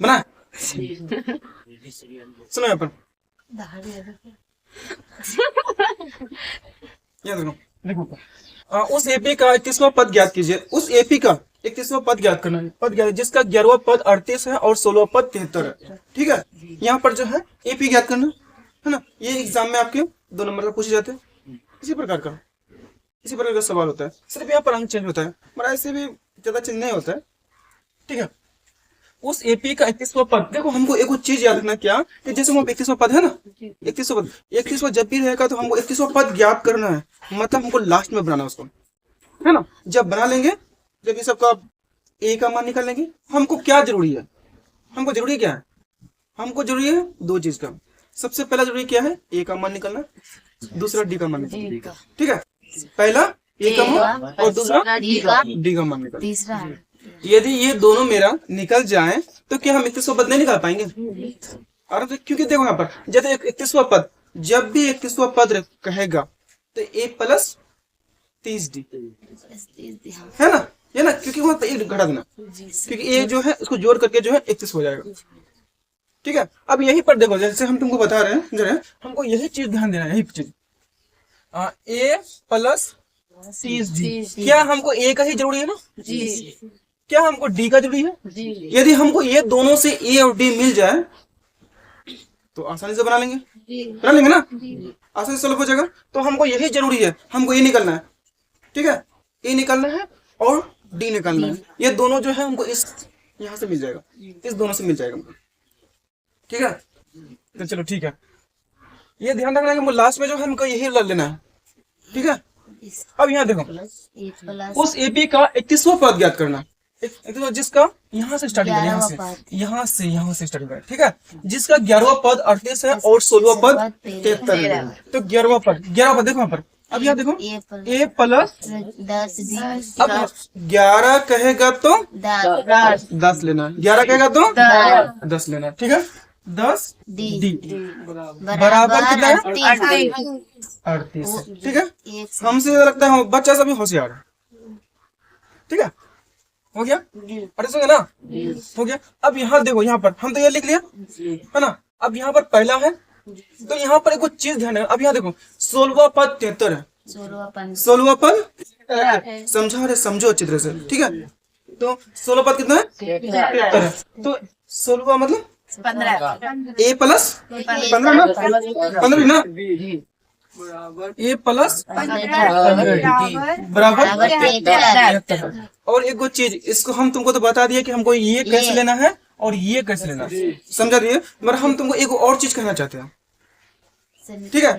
बना। सुनो यहाँ पर, यहाँ देखो, देखो उस एपी का 31वां पद ज्ञात कीजिए। उस एपी का 31वां पद ज्ञात करना है, पद ज्ञात जिसका 11वां पद 38 है और 16वां पद 73 है। ठीक है, यहाँ पर जो है एपी ज्ञात करना है ना। ये एग्जाम में आपके 2 नंबर का पूछे जाते हैं, इसी प्रकार का सवाल होता है। सिर्फ यहाँ पर अंक चेंज होता है, मगर ऐसे भी ज्यादा चेंज नहीं होता है। ठीक है, उस एपी का 31वां पद, देखो हमको एक चीज याद रखना, क्या कि जैसे वो 31वां पद है ना, 31वां जब भी रहेगा तो हमको 31वां पद ज्ञात करना है, मतलब हमको लास्ट में बनाना उसको, है ना। जब बना लेंगे, जब ये सबका ए का मान निकाल लेंगे, हमको क्या जरूरी है, हमको जरूरी क्या है, हमको जरूरी है 2 चीज का। सबसे पहला जरूरी क्या है, ए का मान निकालना, दूसरा डी का मान निकालना। ठीक है, पहला ए का मान और दूसरा डी का मान निकालना। यदि ये दोनों मेरा निकल जाए तो क्या हम 31वां पद नहीं निकाल पाएंगे आराम से, क्योंकि देखो यहाँ पर जैसे 31वां पद, जब भी 31वां पद कहेगा तो ए प्लस 30D है ना, ये ना, क्योंकि वहां एक घटा देना, क्योंकि ए जो है उसको जोड़ करके जो है 31 हो जाएगा। ठीक है, अब यही पर देखो, जैसे हम तुमको बता रहे हैं जरा, हमको यही चीज ध्यान देना है, यही चीज ए प्लस 30D, क्या हमको ए का ही जरूरी है ना, क्या हमको डी का जरूरी है। यदि हमको ये दोनों से ए और डी मिल जाए तो आसानी से बना लेंगे ना, आसानी से सॉल्व हो जाएगा। तो हमको यही जरूरी है, हमको ए निकालना है। ठीक है, ए निकालना है और डी निकालना है, ये दोनों जो है हमको इस यहाँ से मिल जाएगा, इस दोनों से मिल जाएगा। ठीक है, तो चलो ठीक है, ये ध्यान रखना है कि लास्ट में जो है हमको यही लड़ लेना है। ठीक है, अब यहाँ देखो, उस एपी का 31वां पद ज्ञात करना, जिसका यहाँ से स्टार्टिंग करें, यहाँ से स्टार्टिंग करें। ठीक है, जिसका 11वां पद 38 है और 16वां पद 73 है। तो 11वां पद देखो यहाँ पर, अब यहाँ देखो ए प्लस 10, अब 11 कहेगा तो 10 लेना, 11 कहेगा तो 10 लेना। ठीक है, 10D बराबर कितना है, 38। ठीक है, हमसे लगता है बच्चा सभी होशियार है। ठीक है, हो गया, अरे सुन ना, हो गया। अब यहाँ देखो, यहाँ पर हम तो ये लिख लिया है ना। अब यहाँ पर पहला है, तो यहाँ पर एक चीज ध्यान है। अब यहाँ देखो 16वां पद 73 है, 16वां पद समझो अच्छी तरह से। ठीक है, तो 16 पद कितना है, 73 है। तो 16वां मतलब 15, ए प्लस 15 ना, 15 ना, ए प्लस बराबर। और एक चीज, इसको हम तुमको तो बता दिए कि हमको ये कैसे लेना है और ये कैसे लेना है, समझा दिए, मगर हम तुमको एक और चीज कहना चाहते हैं। ठीक है,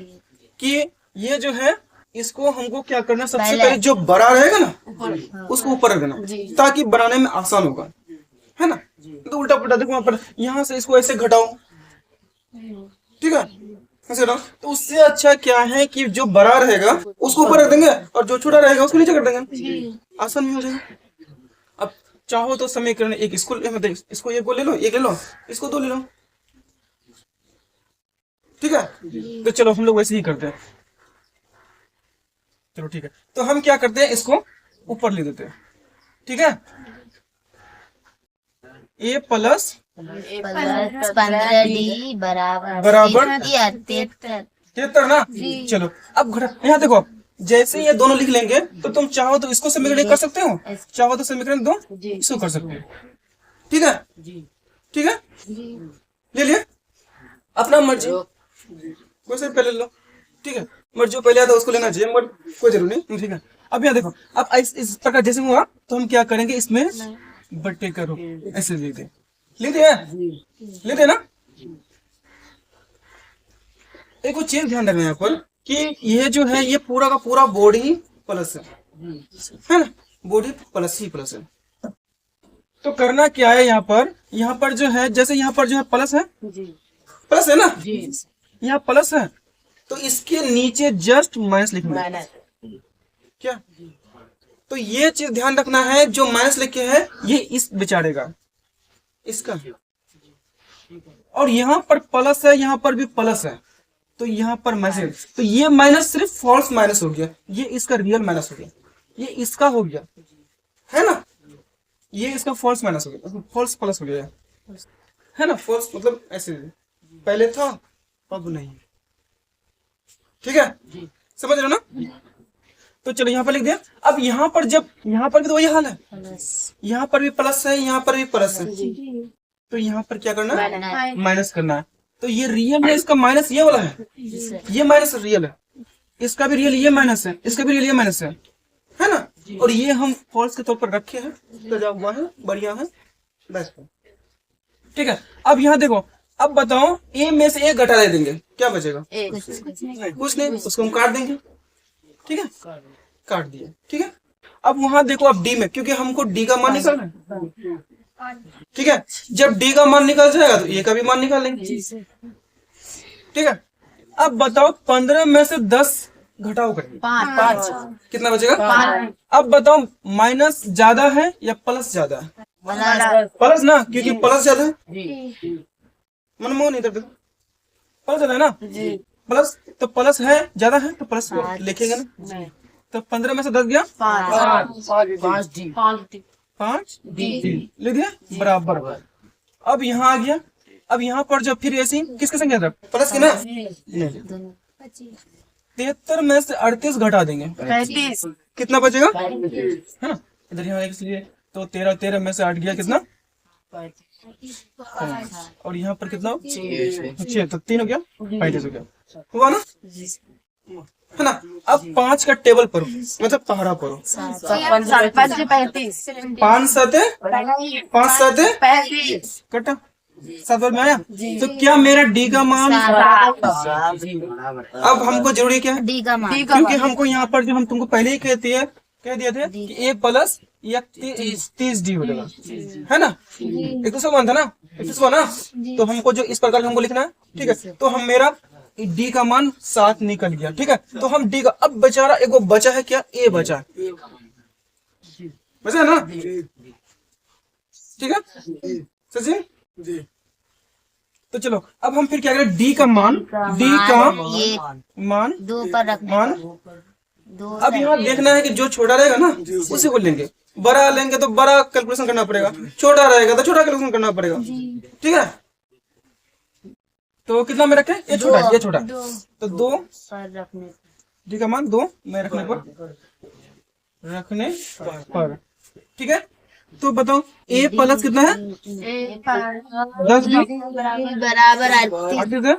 कि ये जो है इसको हमको क्या करना, सबसे पहले जो बड़ा रहेगा ना उसको ऊपर रख देना, ताकि बनाने में आसान होगा, है ना। तो उल्टा पुल्टा देखो वहां पर, यहाँ से इसको ऐसे घटाओ। ठीक है, ऐसे घटाओ, तो उससे अच्छा क्या है कि जो बड़ा रहेगा उसको ऊपर रख देंगे और जो छोटा रहेगा उसको नीचे कर देंगे, आसान भी हो जाएगा। अब चाहो तो समीकरण एक इसको एक ले लो, एक ले लो, इसको 2 ले लो। ठीक है, तो चलो हम लोग वैसे ही करते हैं। चलो ठीक है, तो हम क्या करते हैं, इसको ऊपर ले देते हैं। ठीक है, ए प्लस 15D बराबर 73 ना। चलो अब यहाँ देखो, जैसे ये दोनों लिख लेंगे तो तुम चाहो तो इसको समीकरण कर सकते हो, चाहो तो समीकरण 2 इसको कर सकते हो। ठीक है, ठीक है, ले लिया, अपना मर्जी कोई से पहले लो। ठीक है, मर्जी पहले आता उसको लेना चाहिए, मगर कोई जरूरी नहीं। ठीक है, अब यहाँ देखो, अब इस प्रकार जैसे हुआ तो हम क्या करेंगे, इसमें बट्टे करो, ऐसे लिख दे ना। एक चीज ध्यान रखना यहाँ पर कि ये जो है ये पूरा का पूरा बॉडी प्लस है ना, बॉडी प्लस ही प्लस है। तो करना क्या है, यहाँ पर जो है, जैसे यहाँ पर जो है प्लस है ना, यहाँ प्लस है, तो इसके नीचे जस्ट माइनस लिखना है। क्या, तो ये चीज ध्यान रखना है, जो माइनस लिखे है ये इस बेचारे का, इसका, और यहाँ पर प्लस है, यहाँ पर भी प्लस है, तो यहाँ पर माइनस, तो ये माइनस सिर्फ फॉल्स माइनस हो गया, ये इसका रियल माइनस हो गया, ये इसका हो गया, है ना, ये इसका फॉल्स माइनस हो गया, फॉल्स प्लस हो गया। है ना, फॉल्स मतलब ऐसे पहले था अब नहीं। ठीक है, समझ रहे हो ना। तो चलो यहाँ पर लिख दिया। अब यहाँ पर जब यहाँ पर भी तो वही हाल है, यहाँ पर भी प्लस है, यहाँ पर भी प्लस है, तो यहाँ पर क्या करना है, माइनस करना है। तो ये रियल है, इसका माइनस ये वाला है, ये माइनस रियल है, इसका भी रियल ये माइनस है, इसका भी रियल ये माइनस है ना। और ये हम फॉल्स के तौर पर रखे हैं, तो जब हुआ है बढ़िया है बस। ठीक है, अब यहाँ देखो, अब बताओ ए में से एक घटा दे देंगे, क्या बचेगा, कुछ नहीं, उसको हम काट देंगे। ठीक है, काट दिया। ठीक है, अब वहां देखो, अब डी में, क्योंकि हमको डी का मान निकालना है। ठीक है, जब डी का मान निकल जाएगा तो ए का भी मान निकाल लेंगे। ठीक है, अब बताओ 15 में से 10 घटाओ करेंगे, 5, कितना बचेगा। अब बताओ माइनस ज्यादा है या प्लस ज्यादा है, प्लस ना, क्योंकि प्लस ज्यादा है। मनमोहन इधर देखो, प्लस ज्यादा है ना, प्लस तो प्लस है, ज्यादा है तो प्लस लिखेंगे ना। तो 15 में से 10 गया 5 लिख दिया बराबर। अब यहाँ आ गया, अब यहाँ पर जब फिर ऐसी किसकी संख्या था, प्लस की ना, 73 में से 38 घटा देंगे, 35, कितना बचेगा, है ना। इधर यहाँ इसलिए तो 13 में से 8 गया कितना, 5, और यहाँ पर कितना 6, तो 3 हो गया, 35 हो गया, हुआ ना, है ना। अब 5 का टेबल पढ़ो, मतलब पहाड़ा पढ़ो, 5 7 कटा 7 बार में आया। तो क्या मेरा डी का मान, अब हमको जरूरी क्या है, डी का मान, क्योंकि हमको यहाँ पर जो हम तुमको पहले ही कह दिए थे कि ए प्लस या 30 डी हो जाएगा, है ना। एक दूसरा मान था ना, एक दूसरा ना, तो हमको जो इस प्रकार हमको लिखना है। ठीक है, तो हम मेरा डी का मान 7 निकल गया। ठीक है, तो हम डी का, अब बेचारा एक बचा है क्या, ए बचा है ना। ठीक है सचिन, तो चलो अब हम फिर क्या करें, डी का मान, डी का मान 2 पर रखना, अब यहाँ देखना है कि जो छोटा रहेगा ना उसी को लेंगे, बड़ा लेंगे तो बड़ा कैलकुलेशन करना पड़ेगा, छोटा रहेगा तो छोटा कैलकुलेशन करना पड़ेगा। ठीक है, तो कितना में रखे, ये छोटा, ये छोटा, तो 2 डी का मान 2 में रखने पर। ठीक है, तो बताओ ए प्लस कितना है, 10 बराबर 38 है।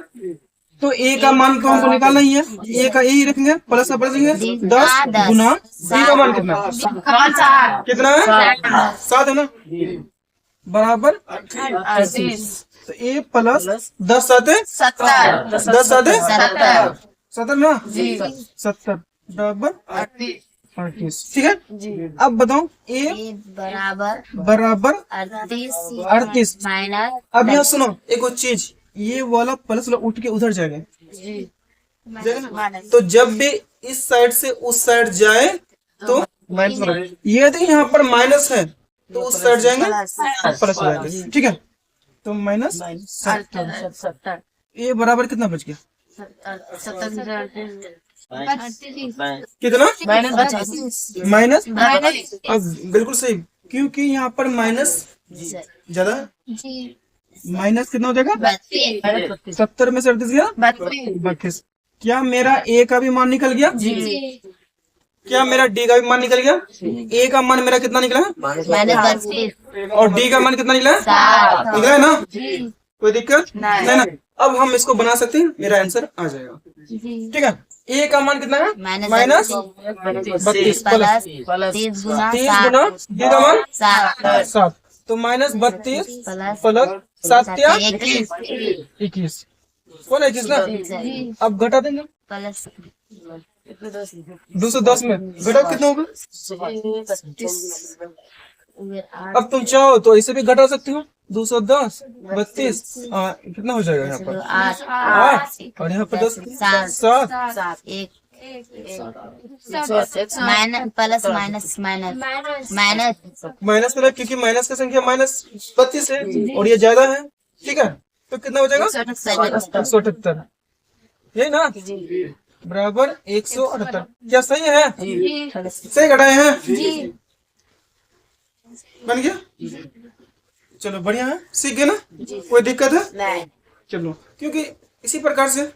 तो ए का मान तो हमको निकालना ही है, ए का ए ही रखेंगे, प्लस का प्लस देंगे, 10 गुना डी का मान कितना है, 7 है ना, बराबर 38। तो ए प्लस 10 7 70 ना, 70 बराबर 38। ठीक है, अब बताओ ए बराबर 38 माइनस, अब यहाँ सुनो एक और चीज, ये वाला प्लस वाला उठ के उधर जाएगा, तो जब भी इस साइड से उस साइड जाए तो माइनस, ये देखिए यहाँ पर माइनस है तो उस साइड जाएंगे प्लस हो जाएंगे। ठीक है, तो माइनस 70, ये बराबर कितना बच गया, कितना माइनस, अब बिल्कुल सही, क्योंकि यहाँ पर माइनस ज्यादा, माइनस कितना हो जाएगा, 70 में से 38 गया 32। क्या मेरा ए का भी मान निकल गया, क्या मेरा डी का भी मान निकल गया, ए का मान मेरा कितना निकला और डी का मान कितना निकला निकला है ना, कोई दिक्कत नहीं ना। अब हम इसको बना सकते हैं, मेरा आंसर आ जाएगा। ठीक है, ए का मान कितना है, माइनस 32 प्लस 30 गुना डी का मान 7, तो माइनस 32 प्लस 7 क्या 21, कौन 21 ना। अब घटा देंगे, 210 में घटाओ कितना होगा, अब तुम चाहो तो इसे भी घटा सकती हो, 210 32 कितना हो जाएगा यहाँ पर 8 और यहाँ पर 10 7 प्लस माइनस में, क्योंकि माइनस की संख्या माइनस 32 है और ये ज्यादा है। ठीक है, तो कितना हो जाएगा 178, यही ना, बराबर 178। क्या सही है, सही घटाए हैं, बन गया। चलो बढ़िया है, सीख गए ना, कोई दिक्कत है? नहीं। चलो, क्योंकि इसी प्रकार से